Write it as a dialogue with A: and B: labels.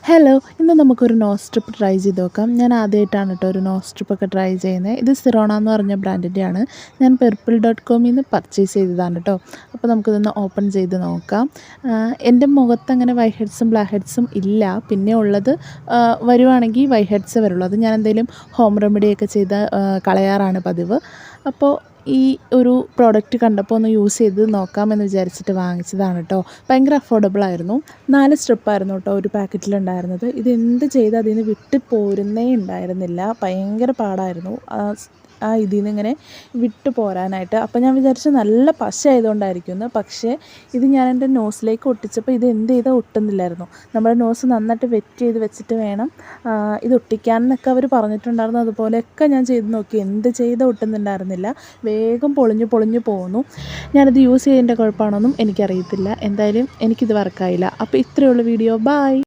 A: Hello, ഇന്ന് നമുക്കൊരു nose strip try ചെയ്ത് നോക്കാം. ഞാൻ ആദ്യമായിട്ടാണ് കേട്ടോ ഒരു നോസ് സ്ട്രിപ്പൊക്കെ ട്രൈ ചെയ്യുന്നത്. ഇത് സിറോണ എന്ന് പറഞ്ഞ ബ്രാൻഡിൻ്റെയാണ്. ഞാൻ purple.com ന്ന് പർച്ചേസ് ചെയ്തതാണ് കേട്ടോ. അപ്പോൾ നമുക്കിതൊന്ന് ഓപ്പൺ ചെയ്ത് നോക്കാം. എൻ്റെ മുഖത്ത് അങ്ങനെ വൈറ്റ് ഹെഡ്സും ബ്ലാക്ക് ഹെഡ്സും ഇല്ല. പിന്നെ ഉള്ളത് വരുവാണെങ്കിൽ വൈറ്റ് ഹെഡ്സേ വരുള്ളൂ. അത് ഞാൻ എന്തെങ്കിലും ഹോം റെമഡിയൊക്കെ ചെയ്ത് കളയാറാണ് പതിവ്. അപ്പോൾ ഈ ഒരു പ്രോഡക്റ്റ് കണ്ടപ്പോൾ ഒന്ന് യൂസ് ചെയ്ത് നോക്കാമെന്ന് വിചാരിച്ചിട്ട് വാങ്ങിച്ചതാണ് കേട്ടോ. ഭയങ്കര അഫോർഡബിൾ ആയിരുന്നു. 4 സ്ട്രിപ്പായിരുന്നു കേട്ടോ ഒരു പാക്കറ്റിലുണ്ടായിരുന്നത്. ഇത് എന്ത് ചെയ്ത് അതിൽ നിന്ന് വിട്ട് പോരുന്നേ ഉണ്ടായിരുന്നില്ല. ഭയങ്കര പാടായിരുന്നു ഇതിൽ നിന്ന് ഇങ്ങനെ വിട്ട് പോരാനായിട്ട്. അപ്പോൾ ഞാൻ വിചാരിച്ചു നല്ല പശ ആയതുകൊണ്ടായിരിക്കുമെന്ന്. പക്ഷേ ഇത് ഞാൻ എൻ്റെ നോസിലേക്ക് ഒട്ടിച്ചപ്പോൾ ഇത് എന്ത് ചെയ്താൽ ഒട്ടുന്നില്ലായിരുന്നു. നമ്മുടെ നോസ് നന്നായിട്ട് വെറ്റ് ചെയ്ത് വെച്ചിട്ട് വേണം ഇത് ഒട്ടിക്കാനെന്നൊക്കെ അവർ പറഞ്ഞിട്ടുണ്ടായിരുന്നു. അതുപോലെയൊക്കെ ഞാൻ ചെയ്ത് നോക്കി, എന്ത് ചെയ്ത് ഒട്ടുന്നുണ്ടായിരുന്നില്ല. വേഗം പൊളിഞ്ഞു പോകുന്നു. ഞാനത് യൂസ് ചെയ്തതിൻ്റെ കുഴപ്പമാണോന്നും എനിക്കറിയത്തില്ല. എന്തായാലും എനിക്കിത് വർക്കായില്ല. അപ്പോൾ ഇത്രയേ ഉള്ളൂ വീഡിയോ. ബൈ.